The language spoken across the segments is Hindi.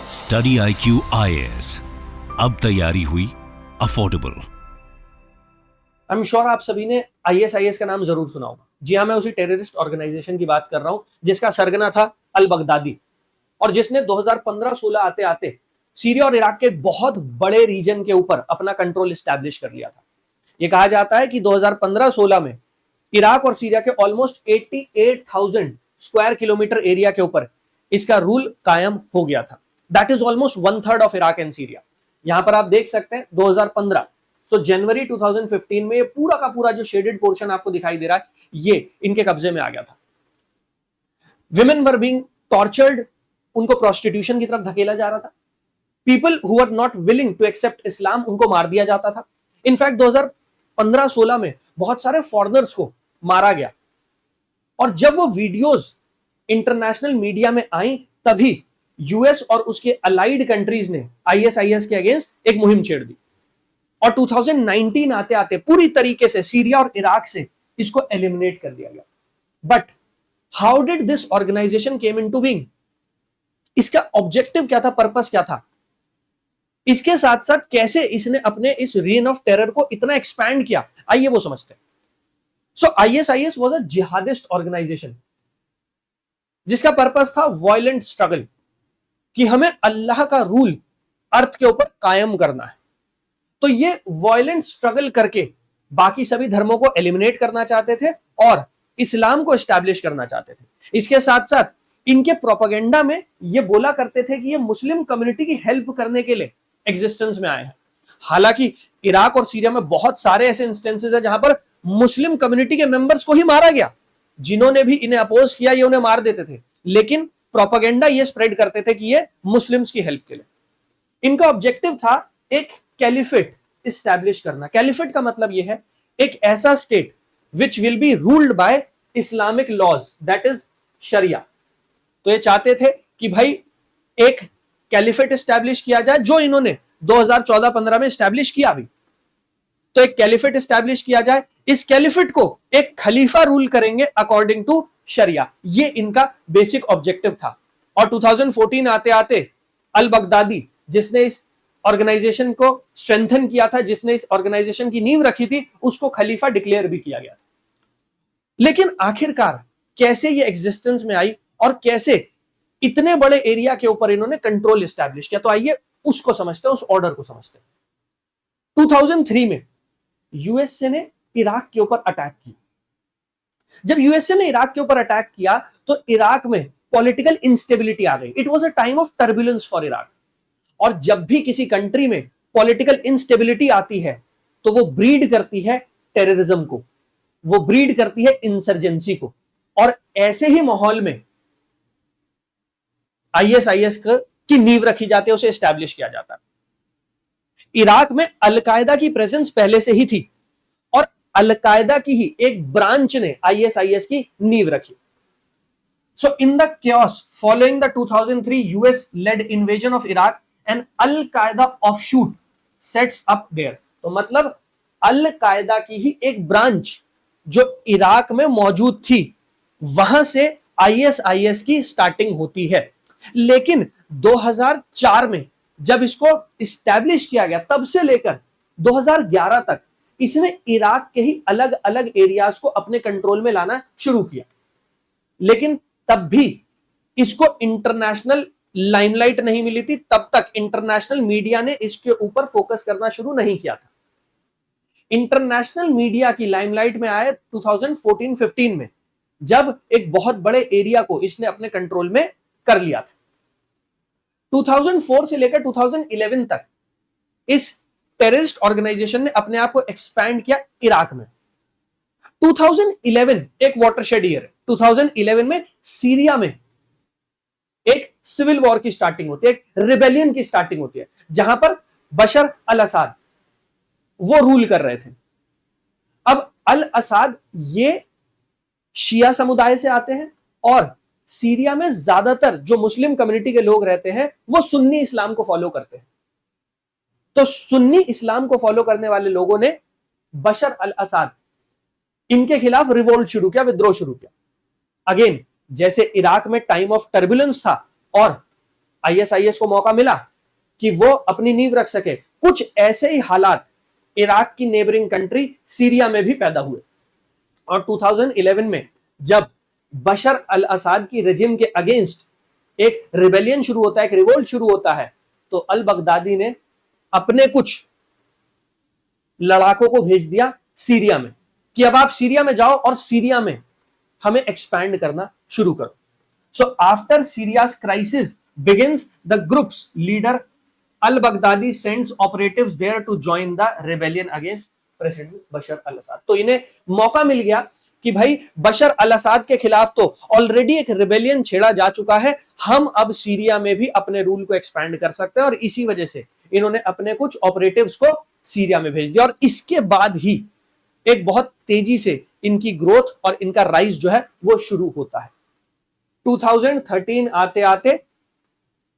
स्टडी IQ IAS, अब तैयारी हुई अफोर्डेबल। आई एम श्योर आप सभी ने ISIS का नाम जरूर सुना होगा। जी हाँ, मैं उसी टेररिस्ट ऑर्गेनाइजेशन की बात कर रहा हूं जिसका सरगना था अल बगदादी और जिसने 2015-16 आते आते सीरिया और इराक के बहुत बड़े रीजन के ऊपर अपना कंट्रोल एस्टैब्लिश कर लिया था। यह कहा जाता है कि 2015-16 में इराक और सीरिया के ऑलमोस्ट 88,000 स्क्वायर किलोमीटर एरिया के ऊपर इसका रूल कायम हो गया था। That is almost 1/3 of Iraq and Syria. यहां पर आप देख सकते हैं 2015 जनवरी 2015 में ये पूरा का पूरा जो शेडेड पोर्शन आपको दिखाई दे रहा है ये इनके कब्जे में आ गया था। विमेन वर बीइंग टॉर्चर्ड, उनको प्रोस्टिट्यूशन की तरफ धकेला जा रहा था। People who are not willing to accept Islam, उनको मार दिया जाता था। इनफैक्ट 2015-16 में बहुत सारे फॉरेनर्स को मारा गया और जब वो वीडियोस इंटरनेशनल मीडिया में आई तभी यूएस और उसके अलाइड कंट्रीज ने ISIS के अगेंस्ट एक मुहिम छेड़ दी और 2019 आते आते पूरी तरीके से सीरिया और इराक से इसको एलिमिनेट कर दिया गया। But how did this organisation came into being? इसका ऑब्जेक्टिव क्या था, पर्पस क्या था? इसके साथ साथ कैसे इसने अपने इस रेन ऑफ टेरर को इतना एक्सपैंड किया, आइए वो समझते हैं। So ISIS was a jihadist organisation जिसका पर्पस था वायलेंट स्ट्रगल, कि हमें अल्लाह का रूल अर्थ के ऊपर कायम करना है। तो ये वायलेंट स्ट्रगल करके बाकी सभी धर्मों को एलिमिनेट करना चाहते थे और इस्लाम को एस्टैब्लिश करना चाहते थे। इसके साथ साथ इनके प्रोपेगेंडा में ये बोला करते थे कि ये मुस्लिम कम्युनिटी की हेल्प करने के लिए एग्जिस्टेंस में आए हैं। हालांकि इराक और सीरिया में बहुत सारे ऐसे इंस्टेंसेस हैं जहां पर मुस्लिम कम्युनिटी के मेंबर्स को ही मारा गया। जिन्होंने भी इन्हें अपोज किया ये उन्हें मार देते थे, लेकिन प्रोपेगेंडा ये स्प्रेड करते थे कि ये मुस्लिम्स की हेल्प के लिए। इनका ऑब्जेक्टिव था एक कैलिफेट एस्टैब्लिश करना। कैलिफेट का मतलब यह है एक ऐसा state which will be ruled by Islamic laws, that is sharia. तो ये चाहते थे कि भाई एक कैलिफेट एस्टैब्लिश किया जाए, जो इन्होंने 2014-15 में एस्टैब्लिश किया भी। तो एक कैलिफेट एस्टैब्लिश किया जाए, इस कैलिफेट को एक खलीफा रूल करेंगे अकॉर्डिंग टू शरिया। ये इनका बेसिक ऑब्जेक्टिव था। और 2014 आते आते अल बगदादी जिसने इस ऑर्गेनाइजेशन को स्ट्रेंथन किया था, जिसने इस ऑर्गेनाइजेशन की नींव रखी थी, उसको खलीफा डिक्लेयर भी किया गया। लेकिन आखिरकार कैसे ये एग्जिस्टेंस में आई और कैसे इतने बड़े एरिया के ऊपर इन्होंने कंट्रोल एस्टैब्लिश किया, तो आइए उसको समझते हैं, उस ऑर्डर को समझते हैं। 2003 में यूएसए ने इराक के ऊपर अटैक किया। जब यूएसए ने इराक के ऊपर अटैक किया तो इराक में पॉलिटिकल इंस्टेबिलिटी आ गई। It was a time of turbulence for Iraq. और जब भी किसी कंट्री में पॉलिटिकल इंस्टेबिलिटी आती है तो वो ब्रीड करती है टेररिज्म को, वो ब्रीड करती है इंसर्जेंसी को। और ऐसे ही माहौल में ISIS की नींव रखी जाती है, उसे एस्टैब्लिश किया जाता है। इराक में अलकायदा की प्रेजेंस पहले से ही थी और अलकायदा की ही एक ब्रांच ने ISIS की नींव रखी। So in the chaos following the 2003 US-led invasion of Iraq, an Al-Qaeda offshoot sets up there. तो मतलब अल-कायदा की ही एक ब्रांच जो इराक में मौजूद थी, वहां से ISIS की स्टार्टिंग होती है। लेकिन 2004 में जब इसको इस्टेब्लिश किया गया, तब से लेकर 2011 तक इसने इराक के ही अलग अलग एरियाज को अपने कंट्रोल में लाना शुरू किया। लेकिन तब भी इसको इंटरनेशनल लाइमलाइट नहीं मिली थी। तब तक इंटरनेशनल मीडिया ने इसके ऊपर फोकस करना शुरू नहीं किया था। इंटरनेशनल मीडिया की लाइमलाइट में आए 2014-15 में, जब एक बहुत बड़े एरिया को इसने अपने कंट्रोल में कर लिया था। 2004 से लेकर 2011 तक इस टेररिस्ट ऑर्गेनाइजेशन ने अपने आप को एक्सपैंड किया इराक में। 2011 एक वाटरशेड ईयर है। 2011 में सीरिया में एक सिविल वॉर की स्टार्टिंग होती है, एक रिबेलियन की स्टार्टिंग होती है, जहां पर बशर अल असाद वो रूल कर रहे थे। अब अल असाद ये शिया समुदाय से आते हैं और सीरिया में ज्यादातर जो मुस्लिम कम्युनिटी के लोग रहते हैं वो सुन्नी इस्लाम को फॉलो करते हैं। तो सुन्नी इस्लाम को फॉलो करने वाले लोगों ने बशर अल असाद इनके खिलाफ रिवोल्ट शुरू किया, विद्रोह शुरू किया। अगेन जैसे इराक में टाइम ऑफ टर्बुलेंस था और आईएसआईएस को मौका मिला कि वो अपनी नींव रख सके। कुछ ऐसे ही हालात इराक की नेबरिंग कंट्री सीरिया में भी पैदा हुए और 2011 में जब बशर अल असाद की रेजिम के अगेंस्ट एक रिबेलियन शुरू होता है, एक रिवोल्ट शुरू होता है, तो अल बगदादी ने अपने कुछ लड़ाकों को भेज दिया सीरिया में कि अब आप सीरिया में जाओ और सीरिया में हमें एक्सपैंड करना शुरू करो। So after Syria's crisis begins, the group's leader al Baghdadi sends operatives there to join the rebellion against president Bashar al Assad. तो इन्हें मौका मिल गया कि भाई बशर अल असाद के खिलाफ तो ऑलरेडी एक रिबेलियन छेड़ा जा चुका है, हम अब सीरिया में भी अपने रूल को एक्सपैंड कर सकते हैं। और इसी वजह से इन्होंने अपने कुछ ऑपरेटिव्स को सीरिया में भेज दिया और इसके बाद ही एक बहुत तेजी से इनकी ग्रोथ और इनका राइज जो है वो शुरू होता है। 2013 आते आते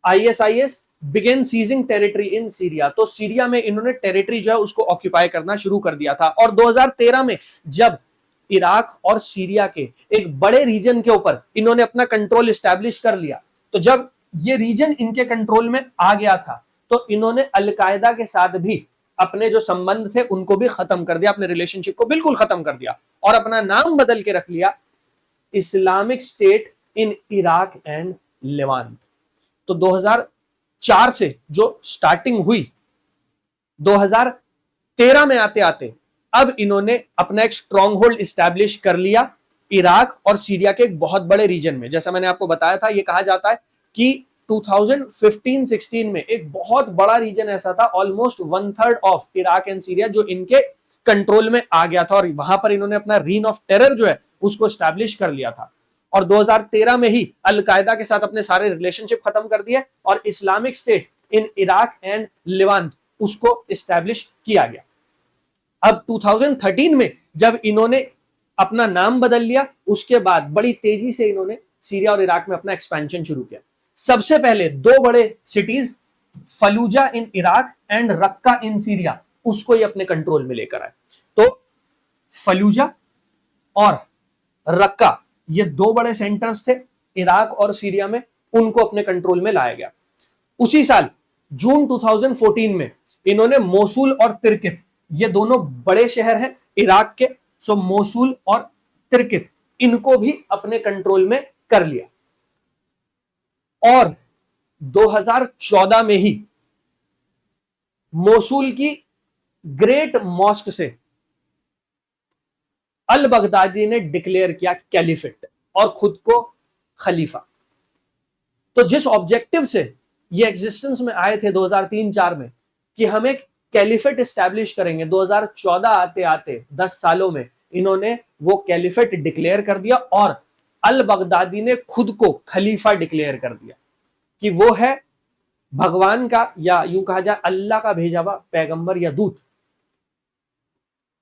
ISIS began seizing territory in Syria. तो सीरिया में इन्होंने टेरिटरी जो है उसको ऑक्यूपाई करना शुरू कर दिया था। और 2013 में जब इराक और सीरिया के एक बड़े रीजन के ऊपर इन्होंने अपना कंट्रोल एस्टैब्लिश कर लिया, तो जब ये रीजन इनके कंट्रोल में आ गया था तो इन्होंने अलकायदा के साथ भी अपने जो संबंध थे उनको भी खत्म कर दिया, अपने रिलेशनशिप को बिल्कुल खत्म कर दिया और अपना नाम बदल के रख लिया Islamic state in Iraq and Levant. तो 2004 से जो स्टार्टिंग हुई, 2013 में आते आते अब इन्होंने अपना एक स्ट्रॉन्ग होल्ड इस्टेब्लिश कर लिया इराक और सीरिया के एक बहुत बड़े रीजन में। जैसा मैंने आपको बताया था, यह कहा जाता है कि 2015-16 में एक बहुत बड़ा रीजन ऐसा था, almost 1/3 of Iraq and Syria, जो इनके कंट्रोल में आ गया था और वहां पर इन्होंने अपना रीन ऑफ टेरर जो है उसको स्टैब्लिश कर लिया था। और 2013 में ही अलकायदा के साथ अपने सारे रिलेशनशिप खत्म कर दिए और Islamic state in Iraq and Levant उसको स्टैब्लिश किया गया। अब 2013 में जब इन्होंने अपना नाम बदल लिया, उसके बाद बड़ी तेजी से इन्होंने सीरिया और इराक में अपना एक्सपेंशन शुरू किया। सबसे पहले दो बड़े cities Fallujah in Iraq and रक्का in Syria, उसको ही अपने कंट्रोल में लेकर आए। तो फलूजा और रक्का ये दो बड़े सेंटर्स थे इराक और सीरिया में, उनको अपने कंट्रोल में लाया गया। उसी साल जून 2014 में इन्होंने मोसूल और तिर्कित, ये दोनों बड़े शहर हैं इराक के, सो मोसूल और तिर्कित इनको भी अपने कंट्रोल में कर लिया। और 2014 में ही मोसूल की ग्रेट मॉस्क से अल बगदादी ने डिक्लेयर किया कैलिफेट और खुद को खलीफा। तो जिस ऑब्जेक्टिव से ये एग्जिस्टेंस में आए थे 2003-4 में कि हम एक कैलिफेट एस्टैब्लिश करेंगे, 2014 आते आते 10 सालों में इन्होंने वो कैलिफेट डिक्लेयर कर दिया और अल बगदादी ने खुद को खलीफा डिक्लेयर कर दिया कि वो है भगवान का, या यूं कहा जाए अल्लाह का भेजा हुआ पैगंबर या दूत,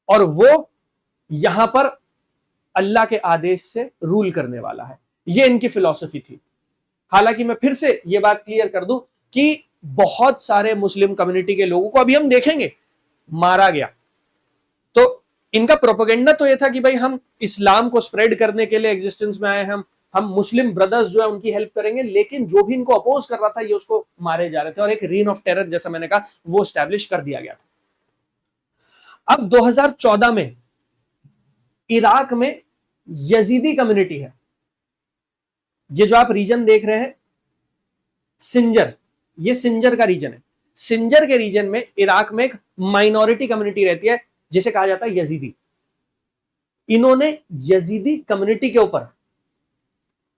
और वो यहां पर अल्लाह के आदेश से रूल करने वाला है। ये इनकी फिलॉसफी थी। हालांकि मैं फिर से ये बात क्लियर कर दूं कि बहुत सारे मुस्लिम कम्युनिटी के लोगों को अभी हम देखेंगे मारा गया। तो इनका प्रोपेगेंडा तो ये था कि भाई हम इस्लाम को स्प्रेड करने के लिए एग्जिस्टेंस में आए, हम मुस्लिम ब्रदर्स जो है उनकी हेल्प करेंगे, लेकिन जो भी इनको अपोज कर रहा था ये उसको मारे जा रहे थे और एक रीन ऑफ टेरर, जैसा मैंने कहा, वो स्टैब्लिश कर दिया गया था। अब 2014 में इराक में यजीदी कम्युनिटी है। ये जो आप रीजन देख रहे हैं सिंजर, ये सिंजर का रीजन है। सिंजर के रीजन में इराक में एक माइनॉरिटी कम्युनिटी रहती है जिसे कहा जाता है यजीदी। इन्होंने यजीदी कम्युनिटी के ऊपर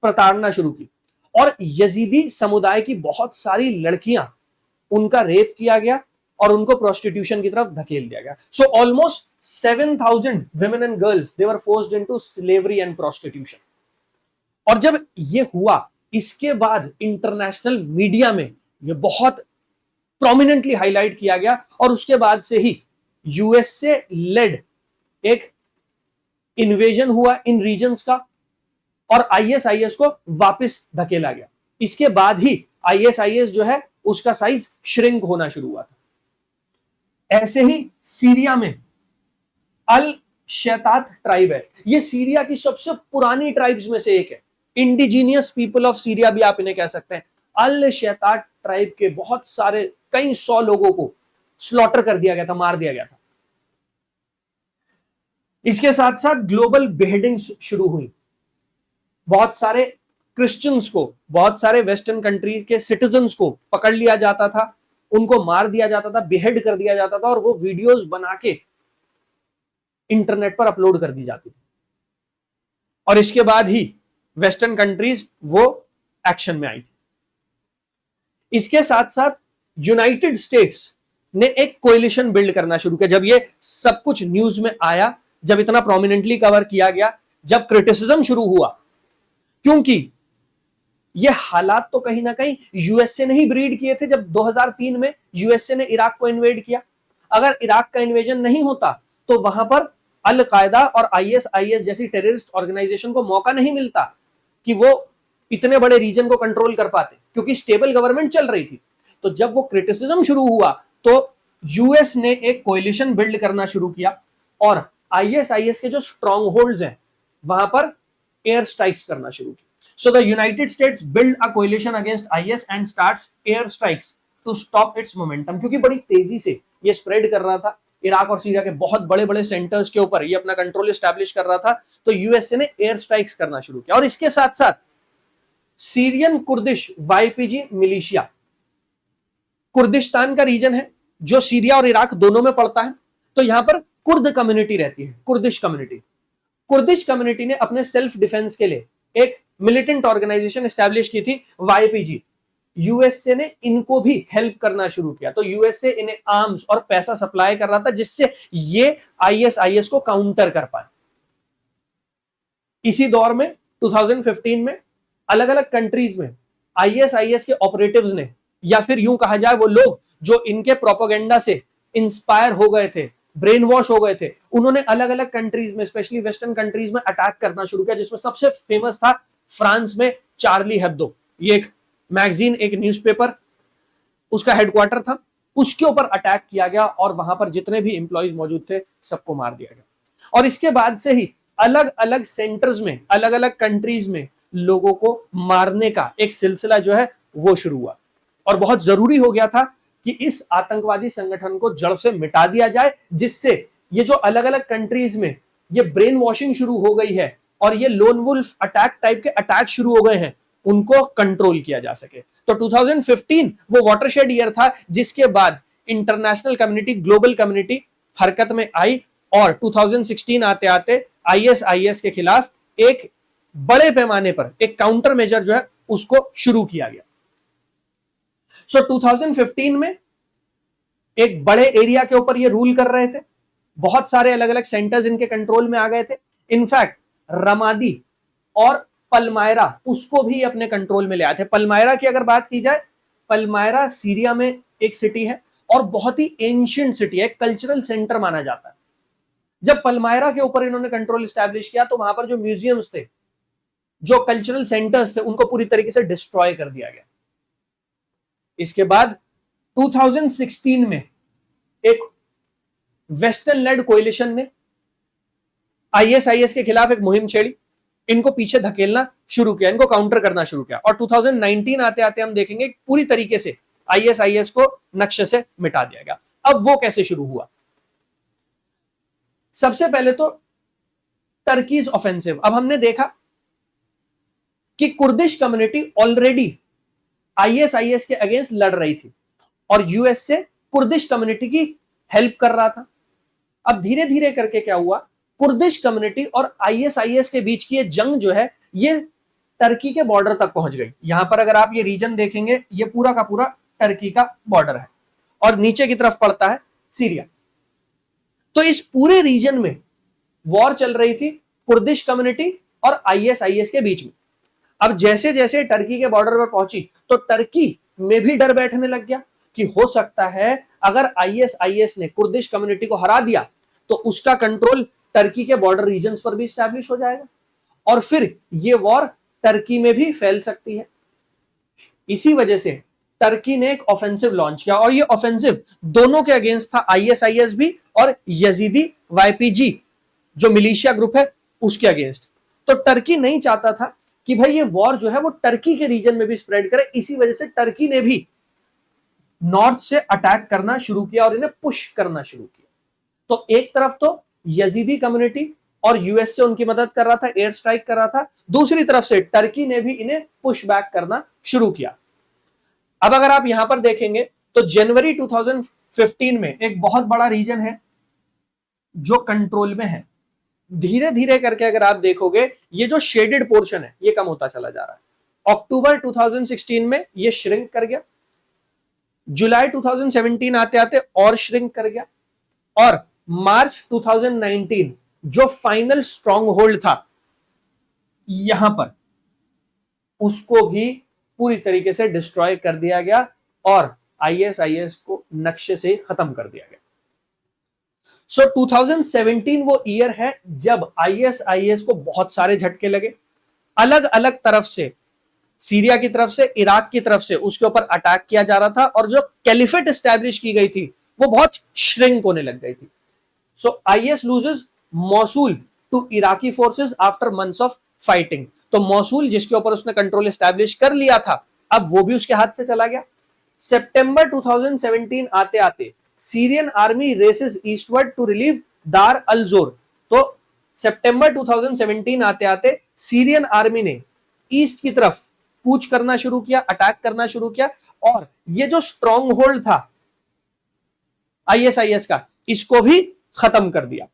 प्रताड़ना शुरू की और यजीदी समुदाय की बहुत सारी लड़कियां, उनका रेप किया गया और उनको प्रोस्टिट्यूशन की तरफ धकेल दिया गया। So almost 7,000 women and girls they were forced into slavery and prostitution। और जब ये हुआ, इसके बाद इंटरनेशनल मीडिया में ये बहुत प्रोमिनेंटली हाईलाइट किया गया और उसके बाद से ही यूएसए लेड एक इन्वेजन हुआ इन रीजन्स का और आईएसआईएस को वापस धकेला गया। इसके बाद ही आईएसआईएस जो है उसका साइज श्रिंक होना शुरू हुआ था। ऐसे ही सीरिया में अल शैतात ट्राइब है। ये सीरिया की सबसे पुरानी ट्राइब्स में से एक है। इंडिजीनियस पीपल ऑफ सीरिया भी आप इन्हें कह सकते हैं। अल शैता ट्राइब के बहुत सारे कई 100 लोगों को स्लॉटर कर दिया गया था, मार दिया गया था। इसके साथ साथ ग्लोबल बेहेडिंग शुरू हुई। बहुत सारे क्रिश्चियंस को, बहुत सारे वेस्टर्न कंट्री के सिटीजन्स को पकड़ लिया जाता था, उनको मार दिया जाता था, बेहेड कर दिया जाता था, और वो वीडियोस बना के इंटरनेट पर अपलोड कर दी जाती थी। और इसके बाद ही वेस्टर्न कंट्रीज वो एक्शन में आई थी। इसके साथ साथ यूनाइटेड स्टेट्स ने एक कोएलिशन बिल्ड करना शुरू किया। जब ये सब कुछ न्यूज में आया, जब इतना प्रोमिनेंटली कवर किया गया, जब क्रिटिसिज्म शुरू हुआ, क्योंकि ये हालात तो कहीं ना कहीं यूएसए ने ही ब्रीड किए थे। जब 2003 में यूएसए ने इराक को इन्वेड किया, अगर इराक का इन्वेजन नहीं होता तो वहां पर अल कायदा और आईएसआईएस जैसी टेररिस्ट ऑर्गेनाइजेशन को मौका नहीं मिलता कि वो इतने बड़े रीजन को कंट्रोल कर पाते, क्योंकि स्टेबल गवर्नमेंट चल रही थी। तो जब वो क्रिटिसिज्म शुरू हुआ तो यूएस ने एक कोएलिशन बिल्ड करना शुरू किया और आईएसआईएस के जो स्ट्रॉन्ग होल्ड्स हैं वहां पर एयर स्ट्राइक्स करना शुरू किया। So the United States build a coalition against IS and starts air strikes to stop its momentum, क्योंकि बड़ी तेजी से ये स्प्रेड कर रहा था इराक और सीरिया के बहुत बड़े बड़े सेंटर्स के ऊपर, ये अपना कंट्रोल एस्टैब्लिश कर रहा था। तो यूएसए ने एयर स्ट्राइक्स करना शुरू किया। और इसके साथ साथ Syrian Kurdish YPG militia, Kurdistan का रीजन है जो सीरिया और इराक दोनों में पड़ता है, तो यहां पर कुर्द कम्युनिटी रहती है, कुर्दिश कम्युनिटी। कुर्दिश कम्युनिटी ने अपने सेल्फ डिफेंस के लिए एक मिलिटेंट ऑर्गेनाइजेशन एस्टैब्लिश की थी, वाईपीजी। यूएसए ने इनको भी हेल्प करना शुरू किया। तो यूएसए इन्हें आर्म्स और पैसा सप्लाई कर रहा था जिससे ये आईएसआईएस को काउंटर कर पाए। इसी दौर में 2015 में अलग अलग कंट्रीज में आईएसआईएस के ऑपरेटिव्स ने, या फिर यूं कहा जाए वो लोग जो इनके प्रोपेगेंडा से इंस्पायर हो गए थे, ब्रेन वॉश हो गए थे, उन्होंने अलग अलग कंट्रीज में, स्पेशली वेस्टर्न कंट्रीज में अटैक करना शुरू किया, जिसमें सबसे फेमस था फ्रांस में चार्ली हेब्दो। ये एक मैगजीन, एक न्यूज़पेपर, उसका हेडक्वार्टर था, उसके ऊपर अटैक किया गया और वहां पर जितने भी एम्प्लॉइज मौजूद थे सबको मार दिया गया। और इसके बाद से ही अलग अलग सेंटर्स में, अलग अलग कंट्रीज में लोगों को मारने का एक सिलसिला जो है वो शुरू हुआ। और बहुत जरूरी हो गया था कि इस आतंकवादी संगठन को जड़ से मिटा दिया जाए, जिससे ये जो अलग अलग कंट्रीज में ये ब्रेन वॉशिंग शुरू हो गई है और ये लोन वुल्फ अटैक टाइप के अटैक शुरू हो गए हैं, उनको कंट्रोल किया जा सके। तो 2015 वो वाटरशेड ईयर था जिसके बाद इंटरनेशनल कम्युनिटी, ग्लोबल कम्युनिटी हरकत में आई और 2016 आते आते आईएसआईएस के खिलाफ एक बड़े पैमाने पर एक काउंटर मेजर जो है उसको शुरू किया गया। सो 2015 में एक बड़े एरिया के ऊपर ये रूल कर रहे थे, बहुत सारे अलग अलग सेंटर्स इनके कंट्रोल में आ गए थे। इनफैक्ट रमादी और पलमायरा उसको भी अपने कंट्रोल में ले आए थे। पलमायरा की अगर बात की जाए, पलमायरा सीरिया में एक सिटी है और बहुत ही एंशिएंट सिटी है, कल्चरल सेंटर माना जाता है। जब पलमायरा के ऊपर इन्होंने कंट्रोल एस्टैब्लिश किया तो वहां पर जो म्यूजियम्स थे, जो कल्चरल सेंटर्स थे, उनको पूरी तरीके से डिस्ट्रॉय कर दिया गया। इसके बाद 2016 में एक वेस्टर्न लेड कोएलिशन ने आईएसआईएस के खिलाफ एक मुहिम छेड़ी, इनको पीछे धकेलना शुरू किया, इनको काउंटर करना शुरू किया। और 2019 आते आते हम देखेंगे पूरी तरीके से आईएसआईएस को नक्शे से मिटा दिया गया। अब वो कैसे शुरू हुआ? सबसे पहले तो टर्कीज ऑफेंसिव। अब हमने देखा कि कुर्दिश कम्युनिटी ऑलरेडी आईएसआईएस के अगेंस्ट लड़ रही थी और यूएस से कुर्दिश कम्युनिटी की हेल्प कर रहा था। अब धीरे धीरे करके क्या हुआ, कुर्दिश कम्युनिटी और आईएसआईएस के बीच की ये जंग जो है ये टर्की के बॉर्डर तक पहुंच गई। यहां पर अगर आप ये रीजन देखेंगे, ये पूरा का पूरा टर्की का बॉर्डर है और नीचे की तरफ पड़ता है सीरिया। तो इस पूरे रीजन में वॉर चल रही थी कुर्दिश कम्युनिटी और आईएसआईएस के बीच में। अब जैसे जैसे टर्की के बॉर्डर पर पहुंची तो टर्की में भी डर बैठने लग गया कि हो सकता है अगर आईएसआईएस ने कुर्दिश कम्युनिटी को हरा दिया तो उसका कंट्रोल टर्की के बॉर्डर रीजन्स पर भी स्टैब्लिश हो जाएगा और फिर ये वॉर टर्की में भी फैल सकती है। इसी वजह से टर्की ने एक ऑफेंसिव लॉन्च किया और ये ऑफेंसिव दोनों के अगेंस्ट था, आईएसआईएस भी और यजीदी वाईपीजी जो मिलिशिया ग्रुप है उसके अगेंस्ट। तो टर्की नहीं चाहता था कि भाई ये वॉर जो है वो टर्की के रीजन में भी स्प्रेड करे। इसी वजह से टर्की ने भी नॉर्थ से अटैक करना शुरू किया और इन्हें पुश करना शुरू किया। तो एक तरफ तो यजीदी कम्युनिटी और यूएस से उनकी मदद कर रहा था, एयर स्ट्राइक कर रहा था, दूसरी तरफ से टर्की ने भी इन्हें पुश बैक करना शुरू किया। अब अगर आप यहां पर देखेंगे तो जनवरी 2015 में एक बहुत बड़ा रीजन है जो कंट्रोल में है। धीरे धीरे करके अगर आप देखोगे ये जो शेडेड पोर्शन है ये कम होता चला जा रहा है। अक्टूबर 2016 में ये श्रिंक कर गया, जुलाई 2017 आते आते और श्रिंक कर गया, और मार्च 2019 जो फाइनल स्ट्रॉन्ग होल्ड था यहां पर, उसको भी पूरी तरीके से डिस्ट्रॉय कर दिया गया और आईएसआईएस को नक्शे से खत्म कर दिया गया। सो 2017 वो ईयर है जब आईएसआईएस को बहुत सारे झटके लगे। अलग अलग तरफ से, सीरिया की तरफ से, इराक की तरफ से उसके ऊपर अटैक किया जा रहा था और जो कैलिफेट एस्टैब्लिश की गई थी वो बहुत श्रिंक होने लग गई थी। So IS loses Mosul to Iraqi forces after months of fighting. तो मौसूल जिसके ऊपर उसने कंट्रोल एस्टैब्लिश कर लिया था, अब वो भी उसके हाथ से चला गया। सितंबर 2017 आते आते Syrian army races eastward to relieve Deir al जोर। तो सितंबर 2017 आते आते सीरियन आर्मी ने ईस्ट की तरफ कूच करना शुरू किया, अटैक करना शुरू किया, और ये जो स्ट्रॉन्ग होल्ड था आईएसआईएस का, इसको भी खत्म कर दिया।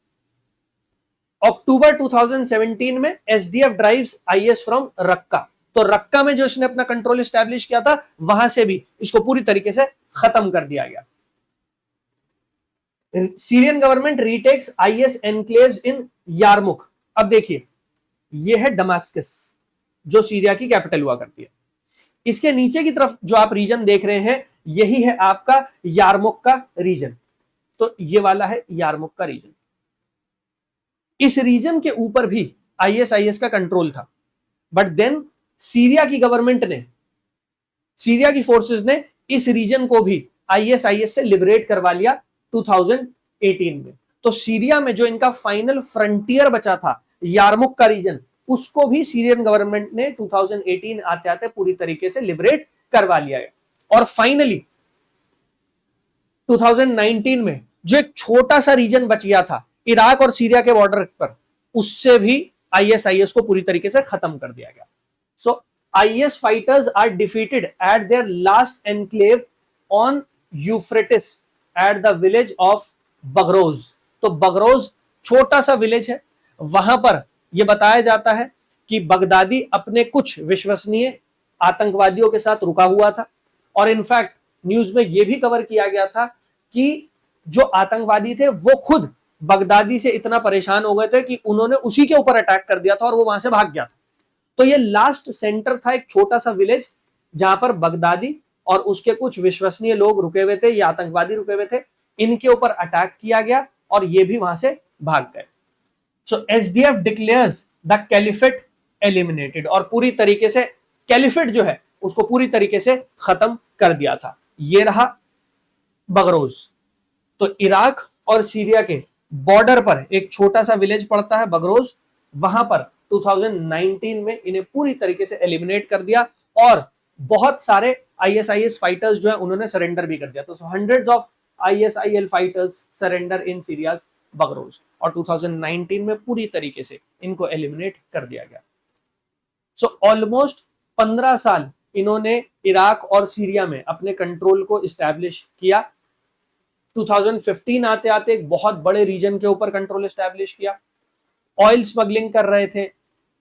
अक्टूबर 2017 में SDF drives IS from Raqqa. तो रक्का में जो इसने अपना कंट्रोल एस्टैब्लिश किया था वहां से भी इसको पूरी तरीके से खत्म कर दिया गया। Syrian government retakes IS enclaves in Yarmouk. अब देखिए यह है दमास्कस जो सीरिया की कैपिटल हुआ करती है। इसके नीचे की तरफ जो आप रीजन देख रहे हैं यही है आपका यारमुख का रीजन। तो ये वाला है यारमुख का रीजन। इस रीजन के ऊपर भी आईएसआईएस का कंट्रोल था, बट देन सीरिया की गवर्नमेंट ने, सीरिया की फोर्सेस ने इस रीजन को भी आईएसआईएस से लिबरेट करवा लिया 2018 में। तो सीरिया में जो इनका फाइनल फ्रंटियर बचा था यारमुख का रीजन, उसको भी सीरियन गवर्नमेंट ने 2018 आते आते पूरी तरीके से लिबरेट करवा लिया है। और फाइनली 2019 में जो एक छोटा सा रीजन बच गया था इराक और सीरिया के बॉर्डर पर, उससे भी आईएसआईएस को पूरी तरीके से खत्म कर दिया गया। So IS fighters are defeated at their last enclave on Euphrates at the village of Baghouz. तो बगरोज छोटा सा विलेज है, वहां पर यह बताया जाता है कि बगदादी अपने कुछ विश्वसनीय आतंकवादियों के साथ रुका हुआ था। और इनफैक्ट न्यूज में यह भी कवर किया गया था कि जो आतंकवादी थे वो खुद बगदादी से इतना परेशान हो गए थे कि उन्होंने उसी के ऊपर अटैक कर दिया था और वो वहां से भाग गया था। तो ये लास्ट सेंटर था, एक छोटा सा विलेज जहां पर बगदादी और उसके कुछ विश्वसनीय लोग रुके हुए थे, ये आतंकवादी रुके हुए थे, इनके ऊपर अटैक किया गया और ये भी वहां से भाग गए। So SDF declares the caliphate eliminated, और पूरी तरीके से कैलिफेट जो है उसको पूरी तरीके से खत्म कर दिया था। ये रहा बगरोज। तो इराक और सीरिया के बॉर्डर पर एक छोटा सा विलेज पड़ता है बगरोज, वहां पर 2019 में इन्हें पूरी तरीके से एलिमिनेट कर दिया और बहुत सारे आईएसआईएस फाइटर्स जो है उन्होंने सरेंडर भी कर दिया। तो hundreds of ISIL fighters surrender in Syria's Baghouz, और 2019 में पूरी तरीके से इनको एलिमिनेट कर दिया गया। सो ऑलमोस्ट 15 साल इन्होंने इराक और सीरिया में अपने कंट्रोल को इस्टेब्लिश किया। 2015 आते आते एक बहुत बड़े रीजन के ऊपर कंट्रोल एस्टैब्लिश किया। ऑयल स्मगलिंग कर रहे थे,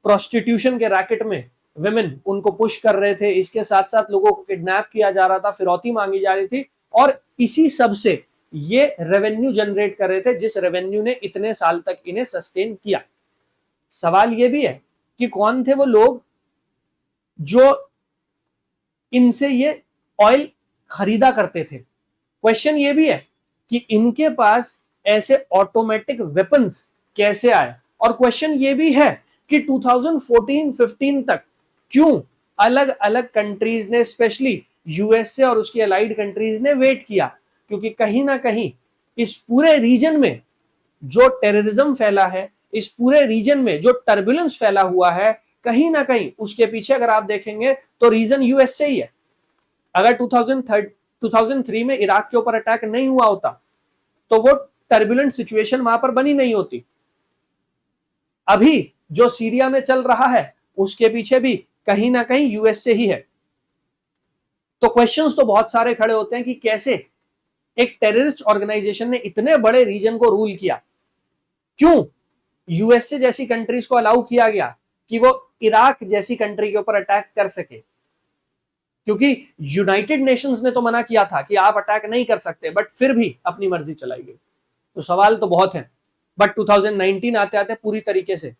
प्रोस्टिट्यूशन के रैकेट में विमेन उनको पुश कर रहे थे, इसके साथ साथ लोगों को किडनैप किया जा रहा था, फिरौती मांगी जा रही थी, और इसी सब से ये रेवेन्यू जनरेट कर रहे थे जिस रेवेन्यू ने इतने साल तक इन्हें सस्टेन किया। सवाल ये भी है कि कौन थे वो लोग जो इनसे ये ऑयल खरीदा करते थे। क्वेश्चन ये भी है कि इनके पास ऐसे ऑटोमेटिक वेपन्स कैसे आए, और क्वेश्चन ये भी है कि 2014-15 तक क्यों अलग अलग कंट्रीज ने, स्पेशली यूएसए और उसकी अलाइड कंट्रीज ने वेट किया, क्योंकि कहीं ना कहीं इस पूरे रीजन में जो टेररिज्म फैला है, इस पूरे रीजन में जो टर्बुलेंस फैला हुआ है, कहीं ना कहीं उसके पीछे अगर आप देखेंगे तो रीजन यूएस से ही है। अगर 2003 में इराक के ऊपर अटैक नहीं हुआ होता तो वो टर्बुलेंट सिचुएशन वहां पर बनी नहीं होती। अभी जो सीरिया में चल रहा है उसके पीछे भी कहीं ना कहीं यूएस से ही है। तो क्वेश्चंस तो बहुत सारे खड़े होते हैं कि कैसे एक टेररिस्ट ऑर्गेनाइजेशन ने इतने बड़े रीजन को रूल किया, क्यों यूएसए जैसी कंट्रीज को अलाउ किया गया कि वो इराक जैसी कंट्री के ऊपर अटैक कर सके, क्योंकि यूनाइटेड नेशंस ने तो मना किया था कि आप अटैक नहीं कर सकते, बट फिर भी अपनी मर्जी चलाई गई। तो सवाल तो बहुत है, बट 2019 आते आते पूरी तरीके से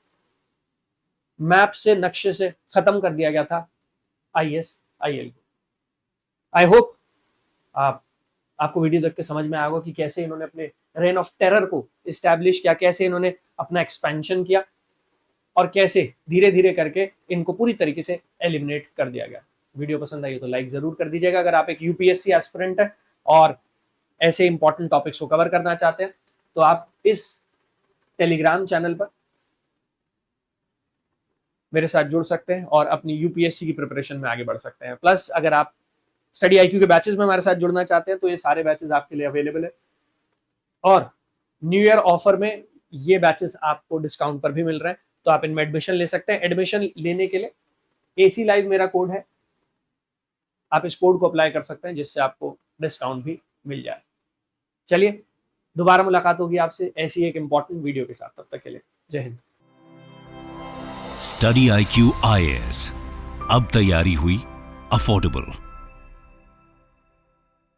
मैप से, नक्शे से खत्म कर दिया गया था ISIL को। आई होप आपको वीडियो देख के समझ में आएगा कि कैसे इन्होंने अपने रेन ऑफ टेरर को इस्टेब्लिश किया, कैसे इन्होंने अपना एक्सपेंशन किया और कैसे धीरे धीरे करके इनको पूरी तरीके से एलिमिनेट कर दिया गया। वीडियो पसंद आई तो लाइक जरूर कर दीजिएगा। अगर आप एक यूपीएससी एस्पिरेंट है और ऐसे इंपॉर्टेंट टॉपिक्स को कवर करना चाहते हैं तो आप इस टेलीग्राम चैनल पर मेरे साथ जुड़ सकते हैं और अपनी यूपीएससी की प्रिपरेशन में आगे बढ़ सकते हैं। प्लस अगर आप स्टडी IQ के बैचेस में हमारे साथ जुड़ना चाहते हैं तो ये सारे बैचेस आपके लिए अवेलेबल है और न्यू ईयर ऑफर में ये बैचेस आपको डिस्काउंट पर भी मिल रहे हैं, तो आप इनमें एडमिशन ले सकते हैं। एडमिशन लेने के लिए AC लाइव मेरा कोड है, आप इस कोड को अप्लाई कर सकते हैं जिससे आपको डिस्काउंट भी मिल जाए। चलिए दोबारा मुलाकात होगी आपसे ऐसी एक इंपॉर्टेंट वीडियो के साथ, तब तक के लिए जय हिंद। स्टडी IQ IAS, अब तैयारी हुई अफोर्डेबल।